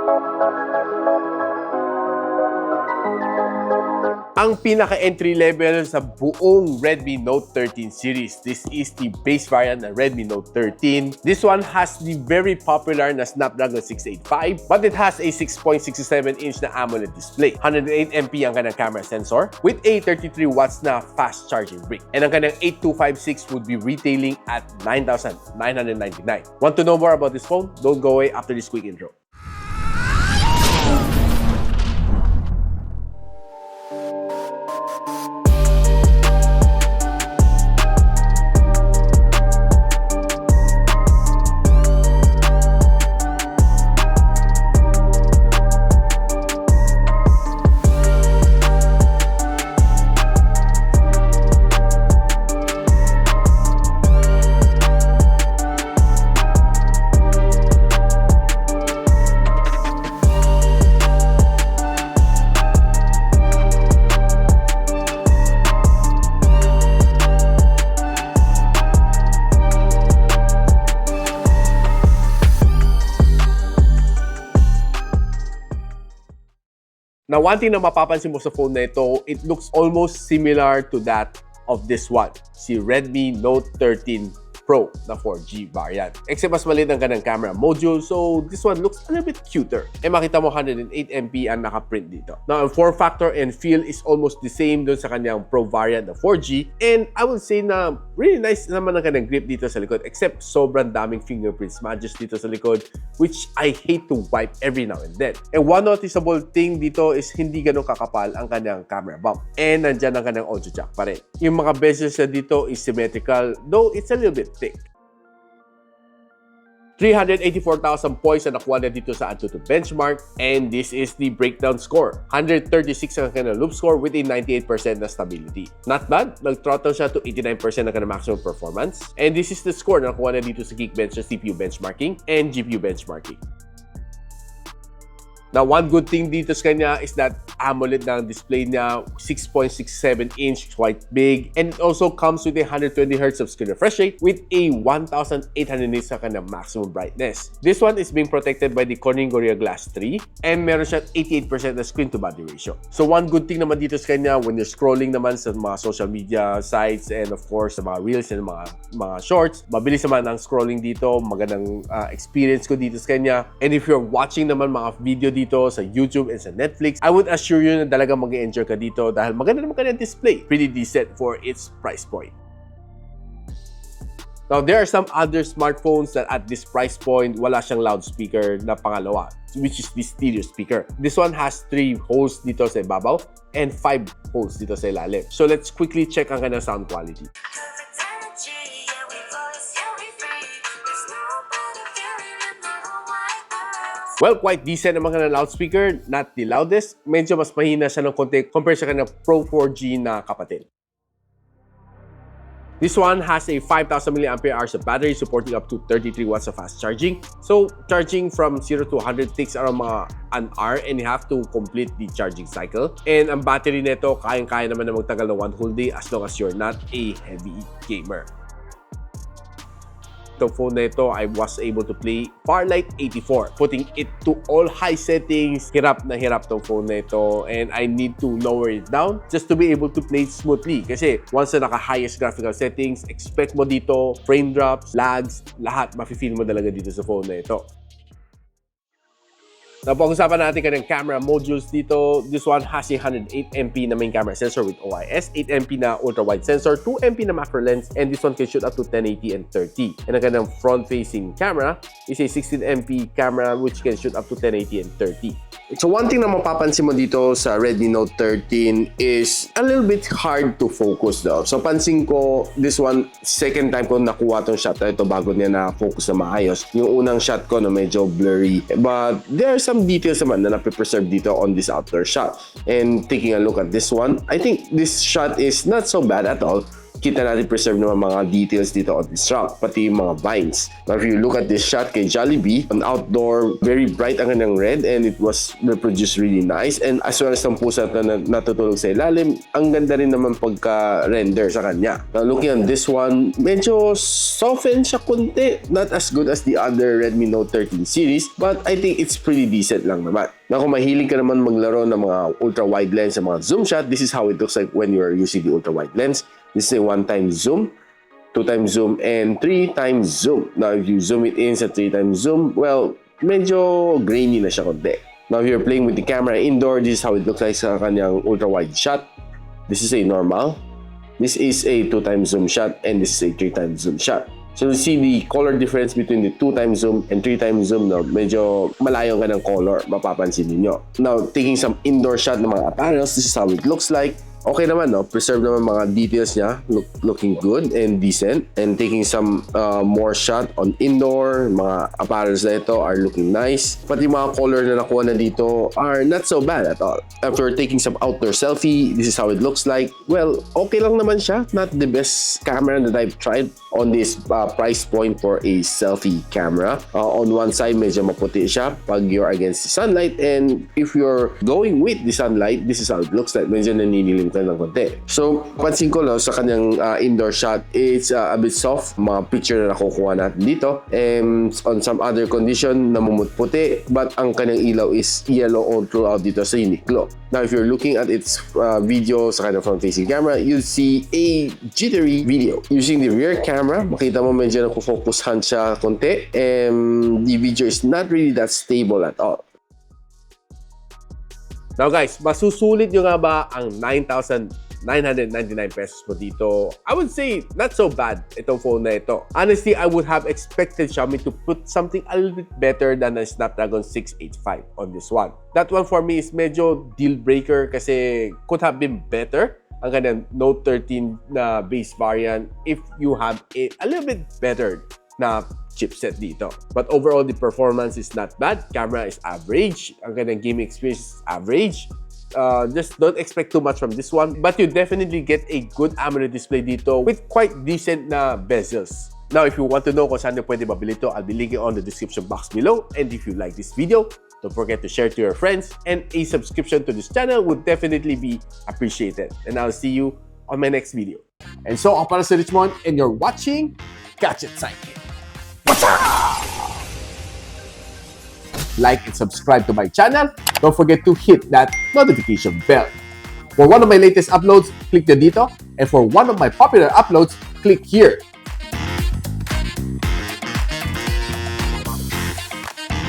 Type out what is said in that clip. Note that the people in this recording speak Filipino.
Ang pinaka-entry level sa buong Redmi Note 13 series. This is the base variant ng Redmi Note 13. This one has the very popular na Snapdragon 685, but it has a 6.67-inch na AMOLED display. 108MP ang kanyang camera sensor with a 33 watts na fast charging brick. And ang kanyang 8256 would be retailing at 9,999. Want to know more about this phone? Don't go away after this quick intro. Now, one thing na mapapansin mo sa phone na ito, it looks almost similar to that of this one, si Redmi Note 13 Pro na 4G variant. Except mas maliit ang kanyang camera module, so this one looks a little bit cuter. Eh makita mo 108MP ang nakaprint dito. Now, ang form factor and feel is almost the same dun sa kanyang Pro variant na 4G, and I would say na really nice naman ang kanyang grip dito sa likod, except sobrang daming fingerprint smudges dito sa likod, which I hate to wipe every now and then. And one noticeable thing dito is hindi ganun kakapal ang kanyang camera bump. And nandyan ang kanyang audio jack pa rin. Yung mga bezels na dito is symmetrical, though it's a little bit thick. 384,000 points na nakuha na dito sa AnTuTu benchmark, and this is the breakdown score. 136 ang kanyang loop score with a 98% na stability. Not bad, nag-throttle siya to 89% ng kanyang maximum performance, and this is the score na nakuha na dito sa Geekbench sa CPU benchmarking and GPU benchmarking. Now, one good thing dito sa kanya is that AMOLED na ang display niya, 6.67-inch, quite big. And it also comes with a 120Hz of screen refresh rate with a 1,800 nits sa kanyang maximum brightness. This one is being protected by the Corning Gorilla Glass 3 and meron siya 88% na screen-to-body ratio. So, one good thing naman dito sa kanya when you're scrolling naman sa mga social media sites and of course sa mga reels and mga shorts, mabilis naman ang scrolling dito, magandang experience ko dito sa kanya. And if you're watching naman mga video dito sa YouTube and sa Netflix, I would assure you na talagang mag-enjoy ka dito dahil maganda naman kanyang display. Pretty decent for its price point. Now, there are some other smartphones that at this price point, wala siyang loudspeaker na pangalawa, which is the stereo speaker. This one has 3 holes dito sa ibabaw and 5 holes dito sa ilalim. So, let's quickly check ang kanyang sound quality. Well, quite decent naman ka ng loudspeaker, not the loudest. Medyo mas mahina siya ng konti compared sa kanyang Pro 4G na kapatid. This one has a 5,000 mAh of battery supporting up to 33 watts of fast charging. So, charging from 0 to 100 takes around mga an hour and you have to complete the charging cycle. And ang battery nito, kayang-kaya naman na magtagal ng one whole day as long as you're not a heavy gamer. Itong phone na ito, I was able to play Farlight 84. Putting it to all high settings, hirap na hirap tong phone na ito. And I need to lower it down just to be able to play smoothly. Kasi once na naka-highest graphical settings, expect mo dito, frame drops, lags, lahat mafe-feel mo talaga dito sa phone na ito. Napag-usapan natin kanyang camera modules dito. This one has a 108MP na main camera sensor with OIS, 8MP na ultra-wide sensor, 2MP na macro lens, and this one can shoot up to 1080 and 30. And ang kanyang front-facing camera is a 16MP camera which can shoot up to 1080 and 30. So one thing na mapapansin mo dito sa Redmi Note 13 is a little bit hard to focus daw. So pansin ko, this one, second time ko nakuha tong shot na ito bago niya na-focus na maayos. Yung unang shot ko na medyo blurry. But there are some details naman na napipreserve dito on this outdoor shot. And taking a look at this one, I think this shot is not so bad at all. kita natin preserve naman mga details dito on this rock, pati yung mga vines. Now, if you look at this shot kay Jollibee, on outdoor, very bright ang kanyang red and it was reproduced really nice. And as well as ang pusa na natutulog sa ilalim, ang ganda rin naman pagka-render sa kanya. Now, looking at this one, medyo soften siya kunti. Not as good as the other Redmi Note 13 series, but I think it's pretty decent lang naman. Now, kung mahilig ka naman maglaro ng mga ultra-wide lens sa mga zoom shot, this is how it looks like when you are using the ultra-wide lens. This is a 1x zoom, 2x zoom, and 3x zoom. Now, if you zoom it in sa 3x zoom, well, medyo grainy na siya konti. Now, if you're playing with the camera indoor, this is how it looks like sa kanyang ultra-wide shot. This is a normal. This is a 2x zoom shot, and this is a 3x zoom shot. So, you see the color difference between the 2x zoom and 3x zoom, no? Medyo malayo ka ng color, mapapansin niyo. Now, taking some indoor shot ng mga apparels, this is how it looks like. Okay naman, no? Preserve naman mga details niya, looking good and decent. And taking some more shot on indoor, mga apparels na ito are looking nice. Pati mga color na nakuha na dito are not so bad at all. After taking some outdoor selfie, this is how it looks like. Well, okay lang naman siya. Not the best camera that I've tried on this price point for a selfie camera. On one side, medyo maputi siya pag you're against the sunlight. And if you're going with the sunlight, this is how it looks like. Medyo naninilim ka ng konti. So, pansin ko lang sa kanyang indoor shot, it's a bit soft. Mga picture na nakukuha natin dito. And on some other condition, namumutputi. But ang kanyang ilaw is yellow all throughout dito sa unique glow. Now, if you're looking at its video sa kanyang front-facing camera, you'll see a jittery video. Using the rear camera, makita mo medyo nakufocushan siya konti. And the video is not really that stable at all. Now guys, masusulit nyo nga ba ang 9,999 pesos mo dito? I would say, not so bad itong phone na ito. Honestly, I would have expected Xiaomi to put something a little bit better than a Snapdragon 685 on this one. That one for me is medyo deal breaker kasi could have been better ang kanyang Note 13 na base variant if you have a little bit better na chipset dito. But overall, the performance is not bad. Camera is average. Ang kanyang gaming experience is average. Just don't expect too much from this one. But you definitely get a good AMOLED display dito with quite decent na bezels. Now, if you want to know kung saan nyo pwede mabili ito, I'll be linking on the description box below. And if you like this video, don't forget to share to your friends. And a subscription to this channel would definitely be appreciated. And I'll see you on my next video. And so, ako para si Richmond, and you're watching Gadget Sidekick. Like and subscribe to my channel. Don't forget to hit that notification bell. For one of my latest uploads, click the dito. And for one of my popular uploads, click here.